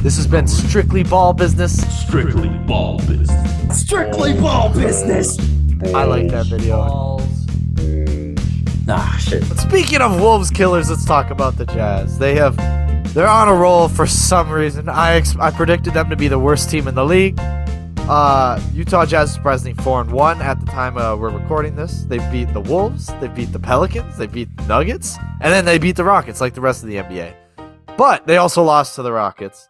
This has been Strictly Ball Business. Strictly ball business. Strictly ball business. I like that video. Shit. But speaking of Wolves killers, let's talk about the Jazz. They're on a roll for some reason. I predicted them to be the worst team in the league. Utah Jazz is surprisingly 4-1 at the time we're recording this. They beat the Wolves, they beat the Pelicans, they beat the Nuggets, and then they beat the Rockets like the rest of the NBA. But they also lost to the Rockets.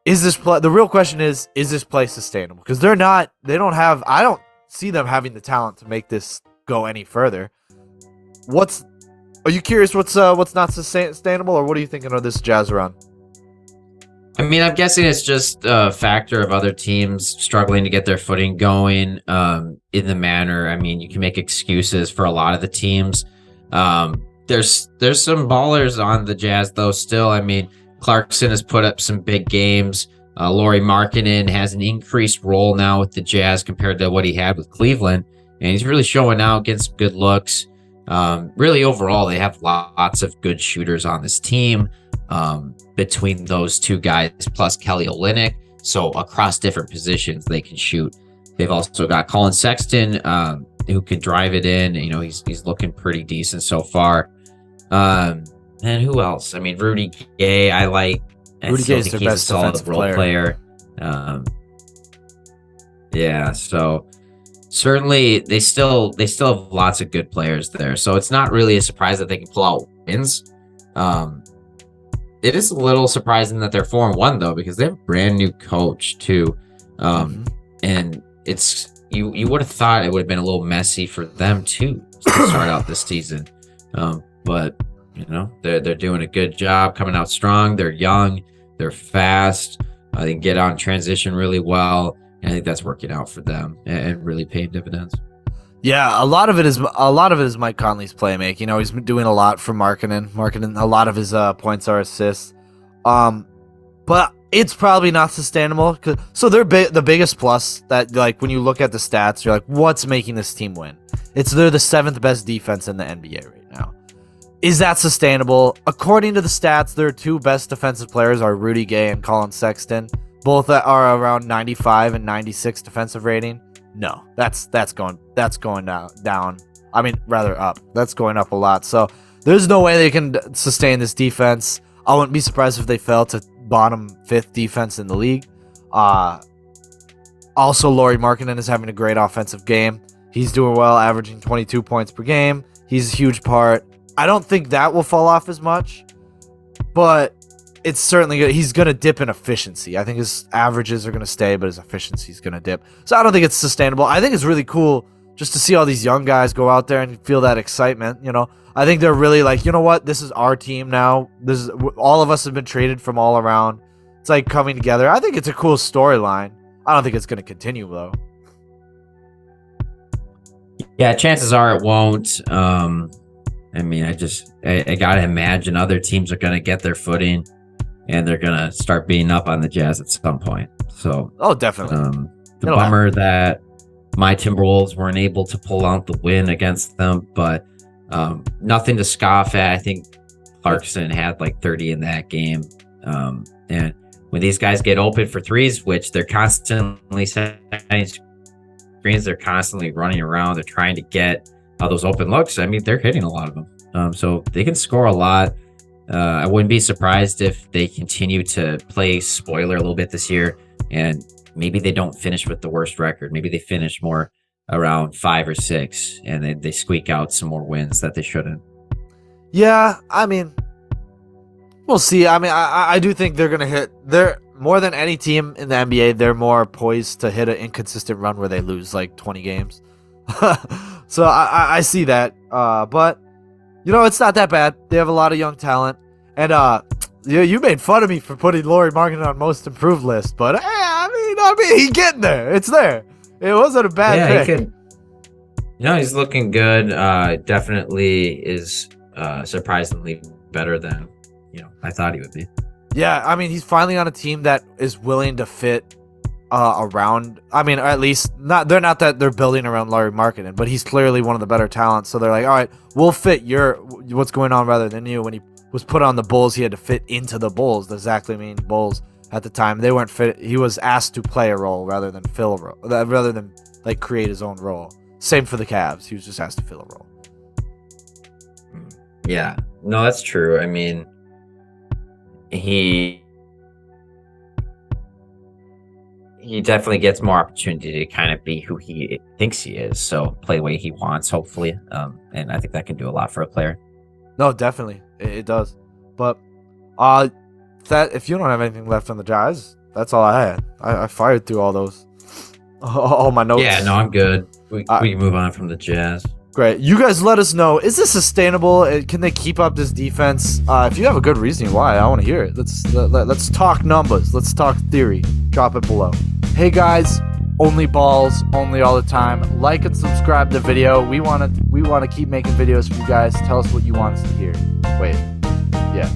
The real question is this play sustainable? Because I don't see them having the talent to make this go any further. Are you curious what's not sustainable, or what are you thinking of this Jazz run? I mean, I'm guessing it's just a factor of other teams struggling to get their footing going in the manner. I mean, you can make excuses for a lot of the teams. There's some ballers on the Jazz, though, still. I mean, Clarkson has put up some big games. Lauri Markkanen has an increased role now with the Jazz compared to what he had with Cleveland. And he's really showing out, getting some good looks. Really, overall, they have lots of good shooters on this team. Between those two guys plus Kelly Olynyk, so across different positions they can shoot. They've also got Colin Sexton, who can drive it in. You know, he's looking pretty decent so far. And who else? I mean, Rudy Gay, I like. Rudy Gay is their best defensive role player. Yeah, so certainly they still have lots of good players there. So it's not really a surprise that they can pull out wins. It is a little surprising that they're 4-1 though, because they have a brand new coach too. And it's you would have thought it would have been a little messy for them too to start out this season. But you know, they're doing a good job coming out strong. They're young, they're fast, they can get on transition really well. And I think that's working out for them and really paying dividends. Yeah, a lot of it is Mike Conley's playmaking. You know, he's been doing a lot for Markkanen. A lot of his points are assists. But it's probably not sustainable. So they're the biggest plus that, like, when you look at the stats, you're like, what's making this team win? They're the 7th best defense in the NBA right now. Is that sustainable? According to the stats, their two best defensive players are Rudy Gay and Colin Sexton. Both are around 95 and 96 defensive rating. No, that's going down. I mean, rather up. That's going up a lot. So there's no way they can sustain this defense. I wouldn't be surprised if they fell to bottom 5th defense in the league. Also, Lauri Markkanen is having a great offensive game. He's doing well, averaging 22 points per game. He's a huge part. I don't think that will fall off as much, but it's certainly good. He's going to dip in efficiency. I think his averages are going to stay, but his efficiency is going to dip. So I don't think it's sustainable. I think it's really cool just to see all these young guys go out there and feel that excitement. You know, I think they're really like, you know what? This is our team now. All of us have been traded from all around. It's like coming together. I think it's a cool storyline. I don't think it's going to continue though. Yeah, chances are it won't. I mean, I gotta imagine other teams are gonna get their footing, and they're gonna start beating up on the Jazz at some point. So, definitely. The bummer that my Timberwolves weren't able to pull out the win against them, but nothing to scoff at. I think Clarkson had like 30 in that game, and when these guys get open for threes, which they're constantly setting screens, they're constantly running around, they're trying to get those open looks. I mean, they're hitting a lot of them, so they can score a lot. I wouldn't be surprised if they continue to play spoiler a little bit this year, and maybe they don't finish with the worst record. Maybe they finish more around 5 or 6, and they squeak out some more wins that they shouldn't. Yeah, I mean, we'll see. I mean, I do think they're gonna hit. They're more than any team in the NBA. They're more poised to hit an inconsistent run where they lose like 20 games. So I see that. But you know, it's not that bad. They have a lot of young talent. And you made fun of me for putting Lauri Markkanen on most improved list, but I mean, he's getting there. It's there. It wasn't a bad pick. He could. You know, he's looking good. Definitely is surprisingly better than I thought he would be. Yeah, I mean, he's finally on a team that is willing to fit around. I mean, or at least they're not that they're building around Lauri Markkanen, but he's clearly one of the better talents. So they're like, all right, we'll fit what's going on rather than you. When he was put on the Bulls, he had to fit into the Bulls, the Zach LaVine Bulls. at the time. They weren't fit. He was asked to play a role rather than fill a role, rather than like create his own role. Same for the Cavs. He was just asked to fill a role. Yeah, no, that's true. I mean, he definitely gets more opportunity to kind of be who he thinks he is. So play the way he wants, hopefully. And I think that can do a lot for a player. No, definitely, it does. But that if you don't have anything left on the Jazz, that's all I had. I fired through all those, all my notes. Yeah, no, I'm good. We can move on from the Jazz. Great. You guys let us know. Is this sustainable? Can they keep up this defense? If you have a good reasoning why, I want to hear it. Let's talk numbers. Let's talk theory. Drop it below. Hey guys, only balls, only all the time. Like and subscribe to the video. We want to keep making videos for you guys. Tell us what you want us to hear. Wait. Yeah.